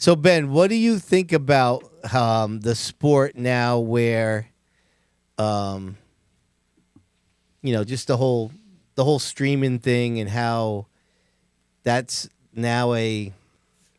So Ben, what do you think about the sport now, where, just the whole streaming thing, and how that's now a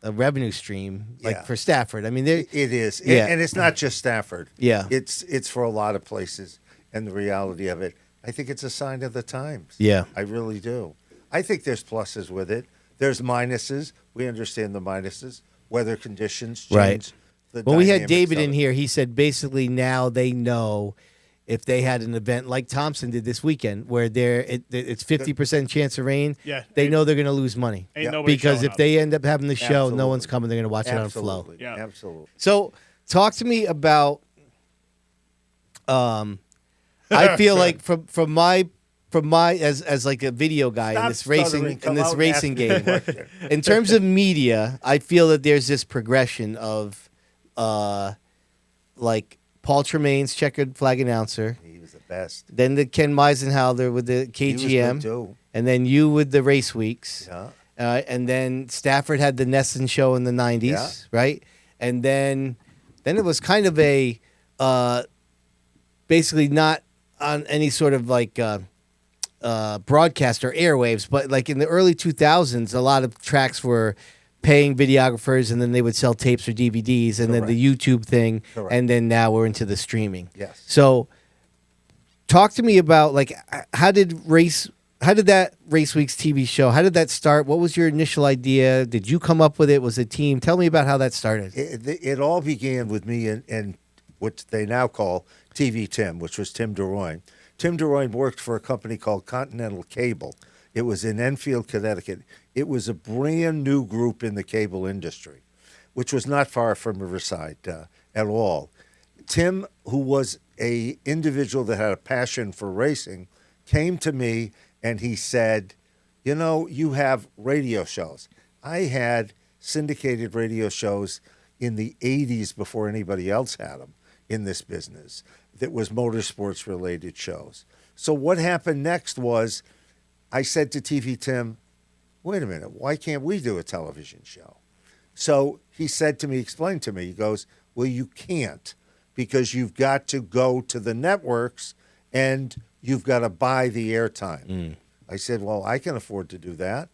revenue stream, like for Stafford. I mean, it is, and it's not just Stafford. Yeah, it's for a lot of places, and the reality of it, I think it's a sign of the times. Yeah, I really do. I think there's pluses with it. There's minuses. We understand the minuses. Weather conditions change. Right. When we had David in it. here, he said basically now they know if they had an event like Thompson did this weekend, where it's 50% chance of rain, they know they're going to lose money. Because if they end up having the show, no one's coming. They're going to watch it on Flow. Yeah, absolutely. So talk to me about. I feel like from my as like a video guy in this racing game, in terms of media, I feel that there's this progression of, like Paul Tremaine's checkered flag announcer. He was the best. Then the Ken Meisenhalder with the KGM, he was good too. And then you with the race weeks. Yeah. And then Stafford had the Nesson show in the 90s, right? And then it was kind of a basically not on any sort of like broadcast or airwaves, but like in the early 2000s, a lot of tracks were paying videographers, and then they would sell tapes or DVDs, and then the YouTube thing, and then now we're into the streaming. Yes. So talk to me about, like, how did that Race Week's TV show, how did that start? What was your initial idea? Did you come up with it? Was it a team? Tell me about how that started. It all began with me and what they now call TV Tim, which was Tim DeRoyne. Tim DeRoyne worked for a company called Continental Cable. It was in Enfield, Connecticut. It was a brand new group in the cable industry, which was not far from Riverside at all. Tim, who was a individual that had a passion for racing, came to me and he said, you have radio shows. I had syndicated radio shows in the 80s before anybody else had them in this business. That was motorsports related shows. So what happened next was I said to TV Tim, wait a minute, why can't we do a television show? So he said to me, explained to me, he goes, well, you can't, because you've got to go to the networks and you've got to buy the airtime. I said, well, I can afford to do that.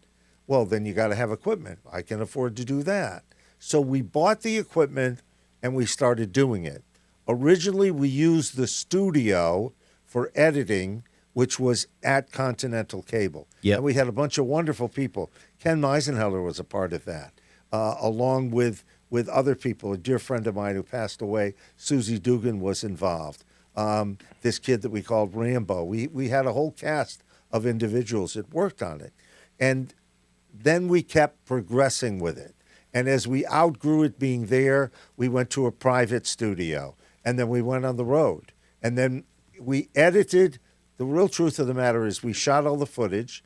Well, then you got to have equipment. I can afford to do that. So we bought the equipment and we started doing it. Originally, we used the studio for editing, which was at Continental Cable. Yep. And we had a bunch of wonderful people. Ken Meisenhalder was a part of that, along with other people. A dear friend of mine who passed away, Susie Dugan, was involved. This kid that we called Rambo. We had a whole cast of individuals that worked on it. And then we kept progressing with it. And as we outgrew it being there, we went to a private studio. And then we went on the road. And then we edited. The real truth of the matter is we shot all the footage.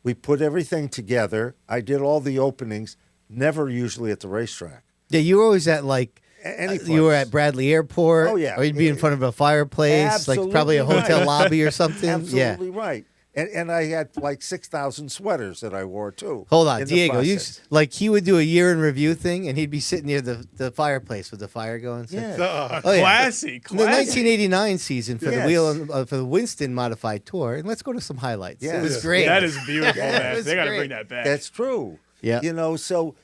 We put everything together. I did all the openings, never usually at the racetrack. Yeah, you were always at, like, any place. You were at Bradley Airport. Oh, yeah. Or you'd be in front of a fireplace, Absolutely like probably a hotel right. lobby or something. Absolutely right. And I had like 6,000 sweaters that I wore too. Hold on, Diego. He would do a year in review thing, and he'd be sitting near the fireplace with the fire going. So. Yeah. Classy. The 1989 season for the Winston Modified Tour, and let's go to some highlights. Yes. It was great. That is beautiful, man. They got to bring that back. That's true. Yeah. So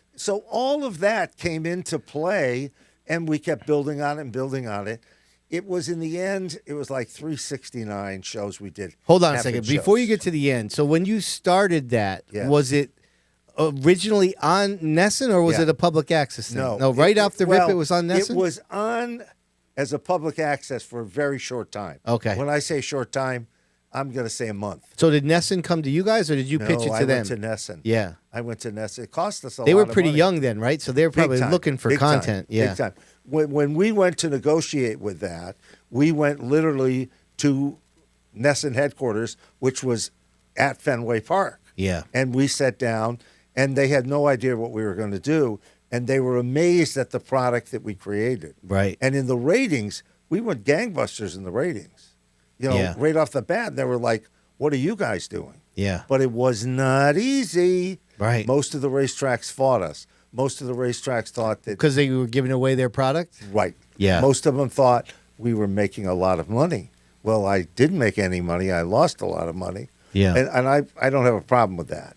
all of that came into play, and we kept building on it and building on it. It was, in the end, it was like 369 shows we did. Hold on a second. Before you get to the end, so when you started that, was it originally on Nesson, or was it a public access thing? No, right off the rip, it was on Nesson? It was on as a public access for a very short time. Okay. When I say short time, I'm going to say a month. So did Nesson come to you guys, or did you pitch it to them? I went to Nesson. Yeah. I went to Nesson. It cost us a lot of money. They were pretty young then, right? So they were probably looking for content. Yeah. Big time. When we went to negotiate with that, we went literally to Nesson headquarters, which was at Fenway Park. Yeah. And we sat down, and they had no idea what we were going to do, and they were amazed at the product that we created. Right. And in the ratings, we went gangbusters in the ratings. Right off the bat, they were like, what are you guys doing? Yeah. But it was not easy. Right. Most of the racetracks fought us. most of the racetracks thought that Because they were giving away their product? right. Yeah. Most of them thought we were making a lot of money. Well, I didn't make any money. I lost a lot of money. Yeah. And I don't have a problem with that,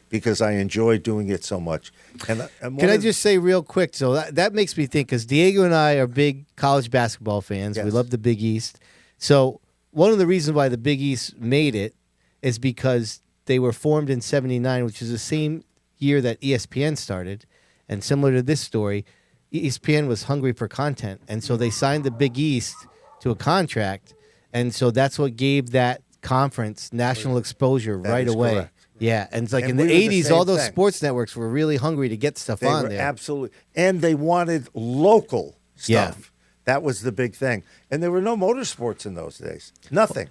because I enjoy doing it so much. And Can I just say real quick? So that makes me think, because Diego and I are big college basketball fans. Yes. We love the Big East. So one of the reasons why the Big East made it is because they were formed in '79, which is the same year that ESPN started. And similar to this story, ESPN was hungry for content. And so they signed the Big East to a contract. And so that's what gave that conference national exposure right is away. correct. Yeah, and it's like And in the we were the 80s, same all those thing. sports networks were really hungry to get stuff They on were there. absolutely, and they wanted local Yeah. stuff. That was the big thing. And there were no motorsports in those days. Nothing.